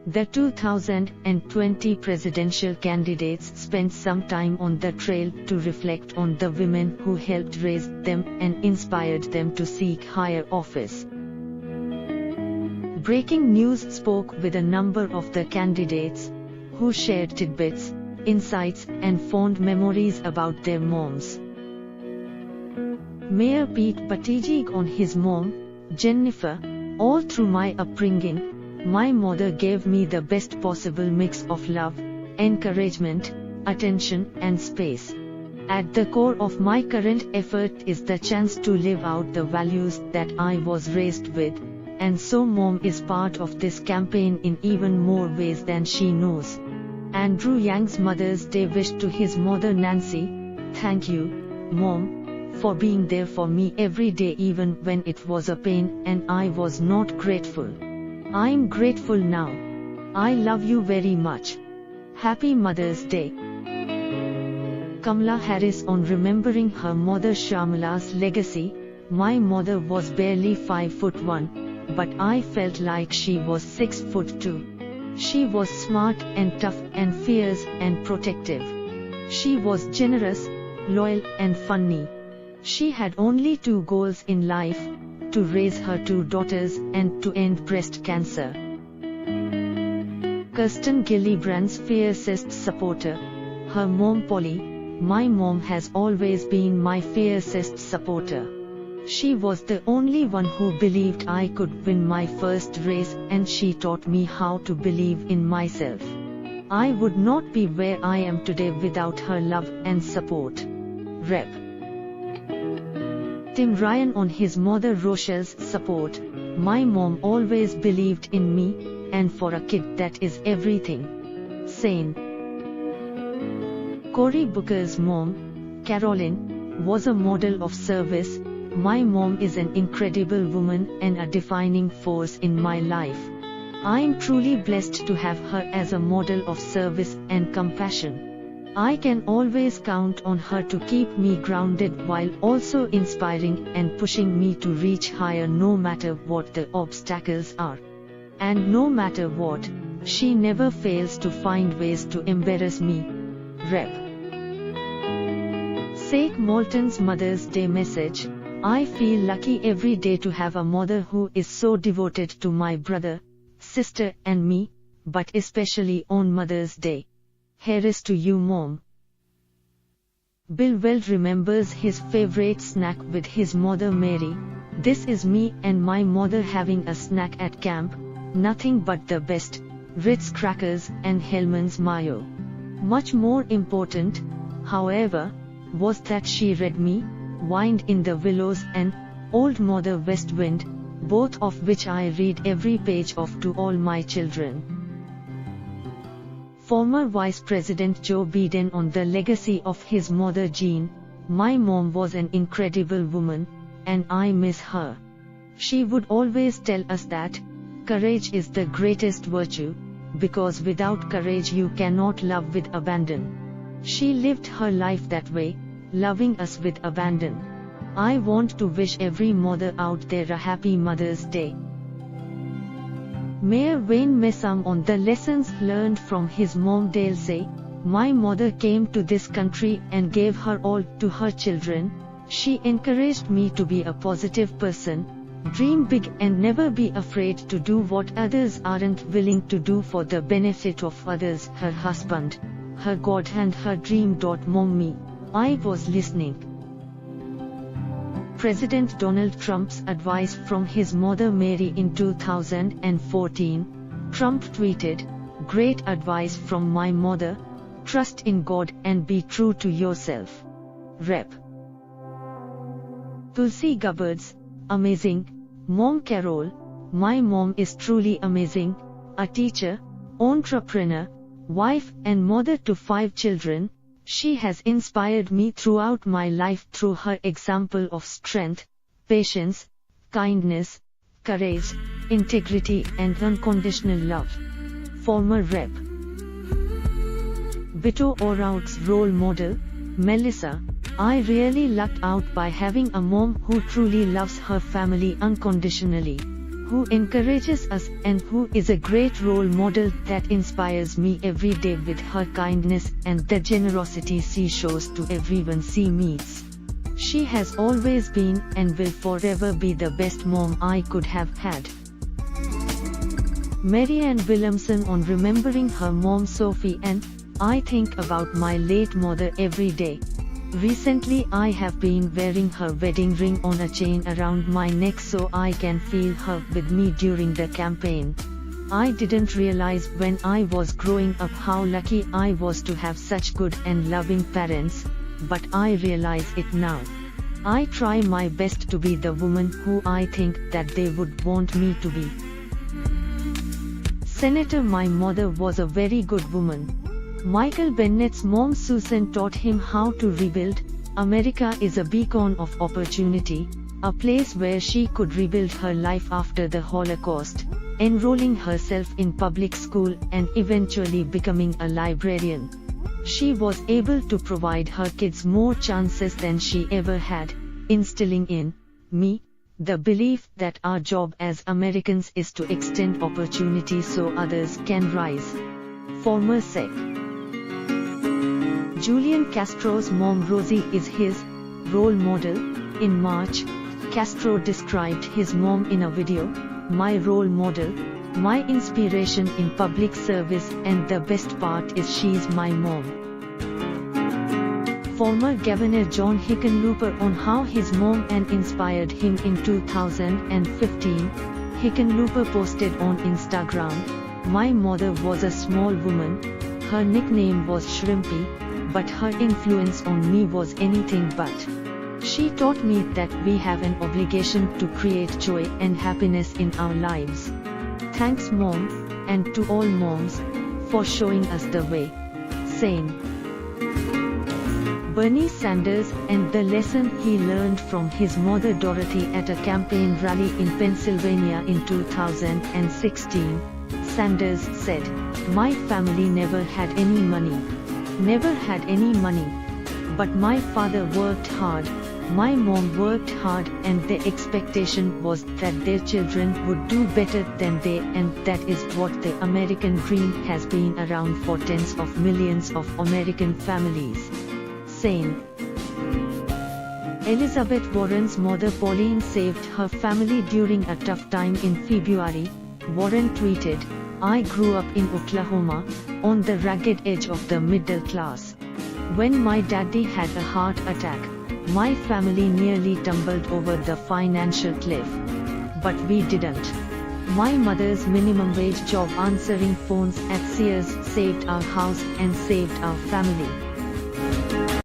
The 2020 presidential candidates spent some time on the trail to reflect on the women who helped raise them and inspired them to seek higher office. Breaking News spoke with a number of the candidates, who shared tidbits, insights, and fond memories about their moms. Mayor Pete Buttigieg on his mom, Jennifer. All through my upbringing, my mother gave me the best possible mix of love, encouragement, attention, and space. At the core of my current effort is the chance to live out the values that I was raised with, and so Mom is part of this campaign in even more ways than she knows. Andrew Yang's Mother's Day wish to his mother Nancy: "Thank you, Mom, for being there for me every day even when it was a pain and I was not grateful. I'm grateful now. I love you very much. Happy Mother's Day." Kamala Harris on remembering her mother Shamala's legacy: "My mother was barely 5'1", but I felt like she was 6'2". She was smart and tough and fierce and protective. She was generous, loyal and funny. She had only 2 goals in life: to raise her 2 daughters and to end breast cancer." Kirsten, Gillibrand's fiercest supporter. Her mom Polly: "My mom has always been my fiercest supporter. She was the only one who believed I could win my first race, and she taught me how to believe in myself. I would not be where I am today without her love and support." Rep. Tim Ryan on his mother Rochelle's support: "My mom always believed in me, and for a kid that is everything." Sane. Cory Booker's mom, Caroline, was a model of service. "My mom is an incredible woman and a defining force in my life. I am truly blessed to have her as a model of service and compassion. I can always count on her to keep me grounded while also inspiring and pushing me to reach higher no matter what the obstacles are. And no matter what, she never fails to find ways to embarrass me." Rep. Sake Moulton's Mother's Day message: "I feel lucky every day to have a mother who is so devoted to my brother, sister and me, but especially on Mother's Day. Here's to you, Mom." Bill Weld remembers his favorite snack with his mother Mary: "This is me and my mother having a snack at camp, nothing but the best, Ritz crackers and Hellmann's mayo." Much more important, however, was that she read me Wind in the Willows and Old Mother West Wind, both of which I read every page of to all my children. Former Vice President Joe Biden on the legacy of his mother Jean: "My mom was an incredible woman, and I miss her. She would always tell us that courage is the greatest virtue, because without courage you cannot love with abandon. She lived her life that way, loving us with abandon. I want to wish every mother out there a happy Mother's Day." Mayor Wayne Messam on the lessons learned from his mom Dale say: "My mother came to this country and gave her all to her children. She encouraged me to be a positive person, dream big and never be afraid to do what others aren't willing to do for the benefit of others, her husband, her God and her dream. Mommy, I was listening." President Donald Trump's advice from his mother Mary in 2014. Trump tweeted: "Great advice from my mother. Trust in God and be true to yourself." Rep. Tulsi Gabbard's amazing mom Carol: "My mom is truly amazing, a teacher, entrepreneur, wife and mother to 5 children. She has inspired me throughout my life through her example of strength, patience, kindness, courage, integrity and unconditional love." Former Rep. Beto O'Rourke's role model, Melissa: "I really lucked out by having a mom who truly loves her family unconditionally, who encourages us and who is a great role model that inspires me every day with her kindness and the generosity she shows to everyone she meets. She has always been and will forever be the best mom I could have had. Marianne Willamson on remembering her mom Sophie, and I think about my late mother every day. Recently I have been wearing her wedding ring on a chain around my neck so I can feel her with me during the campaign. I didn't realize when I was growing up how lucky I was to have such good and loving parents, but I realize it now. I try my best to be the woman who I think that they would want me to be. Senator, my mother was a very good woman. Michael Bennett's mom Susan taught him how to rebuild. America is a beacon of opportunity, a place where she could rebuild her life after the Holocaust, enrolling herself in public school and eventually becoming a librarian. She was able to provide her kids more chances than she ever had, instilling in me the belief that our job as Americans is to extend opportunity so others can rise. Former Sec. Julian Castro's mom Rosie is his role model. In March, Castro described his mom in a video, "My role model, my inspiration in public service, and the best part is she's my mom." Former Governor John Hickenlooperm on how his mom and inspired him in 2015. Hickenlooperm posted on Instagram, "My mother was a small woman. Her nickname was Shrimpy, but her influence on me was anything but. She taught me that we have an obligation to create joy and happiness in our lives. Thanks Mom, and to all moms, for showing us the way." Same. Bernie Sanders and the lesson he learned from his mother Dorothy at a campaign rally in Pennsylvania in 2016. Sanders said, "My family never had any money. Never had any money. But my father worked hard, my mom worked hard, and the expectation was that their children would do better than they, and that is what the American dream has been around for tens of millions of American families." Same. Elizabeth Warren's mother Pauline saved her family during a tough time in February. Warren tweeted, "I grew up in Oklahoma, on the ragged edge of the middle class. When my daddy had a heart attack, my family nearly tumbled over the financial cliff. But we didn't. My mother's minimum wage job answering phones at Sears saved our house and saved our family."